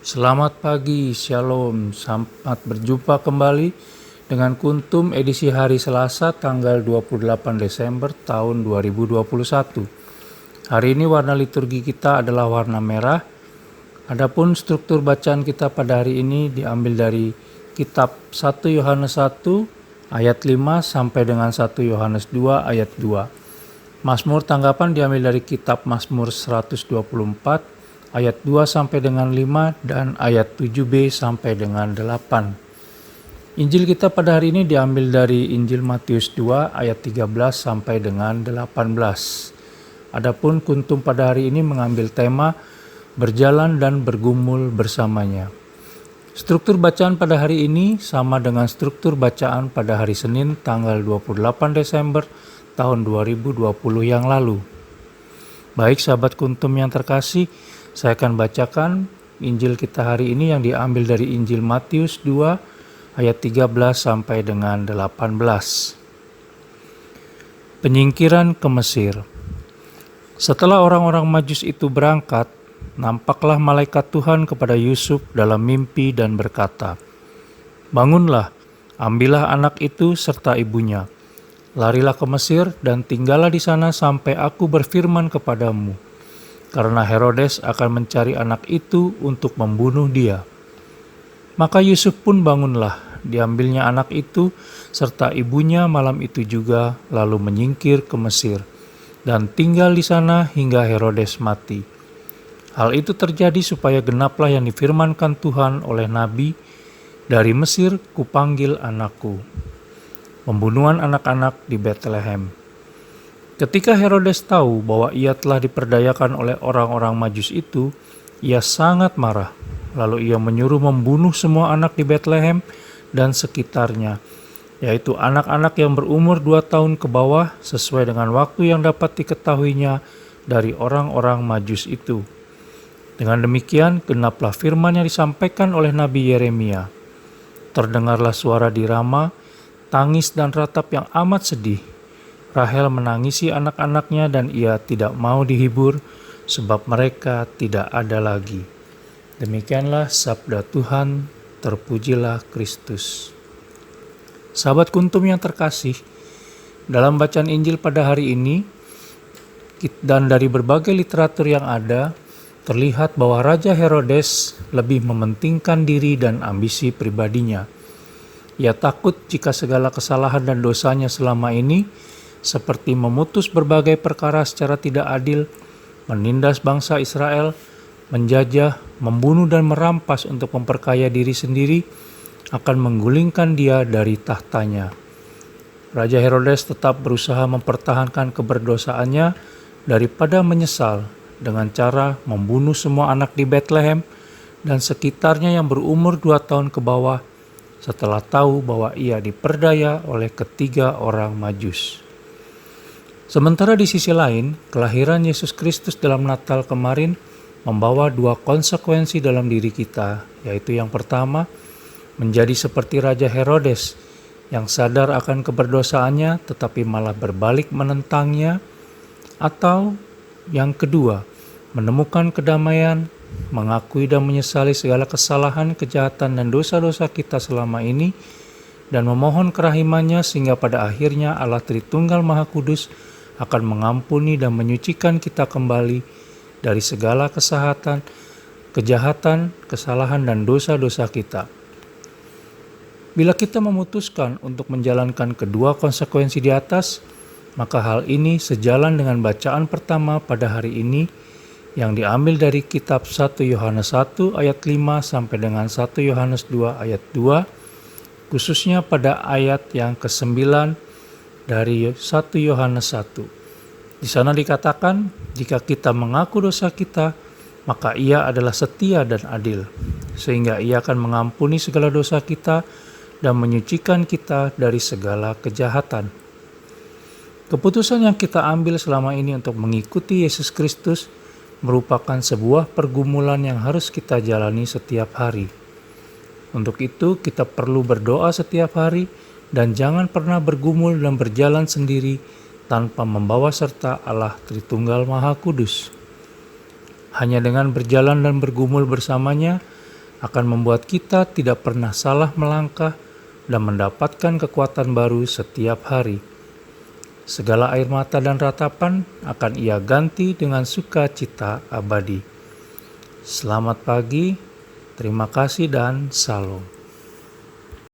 Selamat pagi, Shalom. Selamat berjumpa kembali dengan Kuntum edisi hari Selasa tanggal 28 Desember tahun 2021. Hari ini warna liturgi kita adalah warna merah. Adapun struktur bacaan kita pada hari ini diambil dari kitab 1 Yohanes 1 ayat 5 sampai dengan 1 Yohanes 2 ayat 2. Mazmur tanggapan diambil dari kitab Mazmur 124 ayat 2 sampai dengan 5 dan ayat 7b sampai dengan 8. Injil kita pada hari ini diambil dari Injil Matius 2 ayat 13 sampai dengan 18. Adapun kuntum pada hari ini mengambil tema berjalan dan bergumul bersamanya. Struktur bacaan pada hari ini sama dengan struktur bacaan pada hari Senin tanggal 28 Desember tahun 2020 yang lalu. Baik sahabat kuntum yang terkasih, saya akan bacakan Injil kita hari ini yang diambil dari Injil Matius 2 ayat 13 sampai dengan 18. Penyingkiran ke Mesir. Setelah orang-orang Majus itu berangkat, nampaklah malaikat Tuhan kepada Yusuf dalam mimpi dan berkata, "Bangunlah, ambillah anak itu serta ibunya. Larilah ke Mesir dan tinggallah di sana sampai aku berfirman kepadamu. Karena Herodes akan mencari anak itu untuk membunuh dia." Maka Yusuf pun bangunlah, diambilnya anak itu serta ibunya malam itu juga, lalu menyingkir ke Mesir dan tinggal di sana hingga Herodes mati. Hal itu terjadi supaya genaplah yang difirmankan Tuhan oleh nabi, "Dari Mesir kupanggil anakku." Pembunuhan anak-anak di Betlehem. Ketika Herodes tahu bahwa ia telah diperdayakan oleh orang-orang Majus itu, ia sangat marah. Lalu ia menyuruh membunuh semua anak di Betlehem dan sekitarnya, yaitu anak-anak yang berumur 2 tahun ke bawah sesuai dengan waktu yang dapat diketahuinya dari orang-orang Majus itu. Dengan demikian, genaplah firman yang disampaikan oleh Nabi Yeremia. Terdengarlah suara di Rama, tangis dan ratap yang amat sedih. Rahel menangisi anak-anaknya dan ia tidak mau dihibur sebab mereka tidak ada lagi. Demikianlah sabda Tuhan, terpujilah Kristus. Sahabat kuntum yang terkasih, dalam bacaan Injil pada hari ini dan dari berbagai literatur yang ada, terlihat bahwa Raja Herodes lebih mementingkan diri dan ambisi pribadinya. Ia takut jika segala kesalahan dan dosanya selama ini, seperti memutus berbagai perkara secara tidak adil, menindas bangsa Israel, menjajah, membunuh dan merampas untuk memperkaya diri sendiri, akan menggulingkan dia dari tahtanya. Raja Herodes tetap berusaha mempertahankan keberdosaannya daripada menyesal dengan cara membunuh semua anak di Betlehem dan sekitarnya yang berumur 2 tahun ke bawah setelah tahu bahwa ia diperdaya oleh ketiga orang Majus. Sementara di sisi lain, kelahiran Yesus Kristus dalam Natal kemarin membawa 2 konsekuensi dalam diri kita, yaitu yang pertama, menjadi seperti Raja Herodes yang sadar akan keberdosaannya tetapi malah berbalik menentangnya, atau yang kedua, menemukan kedamaian, mengakui dan menyesali segala kesalahan, kejahatan dan dosa-dosa kita selama ini, dan memohon kerahimannya sehingga pada akhirnya Allah Tritunggal Maha Kudus akan mengampuni dan menyucikan kita kembali dari segala kejahatan, kesalahan dan dosa-dosa kita. Bila kita memutuskan untuk menjalankan kedua konsekuensi di atas, maka hal ini sejalan dengan bacaan pertama pada hari ini yang diambil dari kitab 1 Yohanes 1 ayat 5 sampai dengan 1 Yohanes 2 ayat 2, khususnya pada ayat yang ke-9 dari 1 Yohanes 1. Di sana dikatakan, jika kita mengaku dosa kita, maka Ia adalah setia dan adil, sehingga Ia akan mengampuni segala dosa kita dan menyucikan kita dari segala kejahatan. Keputusan yang kita ambil selama ini untuk mengikuti Yesus Kristus merupakan sebuah pergumulan yang harus kita jalani setiap hari. Untuk itu, kita perlu berdoa setiap hari dan jangan pernah bergumul dan berjalan sendiri tanpa membawa serta Allah Tritunggal Maha Kudus. Hanya dengan berjalan dan bergumul bersamanya, akan membuat kita tidak pernah salah melangkah dan mendapatkan kekuatan baru setiap hari. Segala air mata dan ratapan akan Ia ganti dengan sukacita abadi. Selamat pagi, terima kasih dan salam.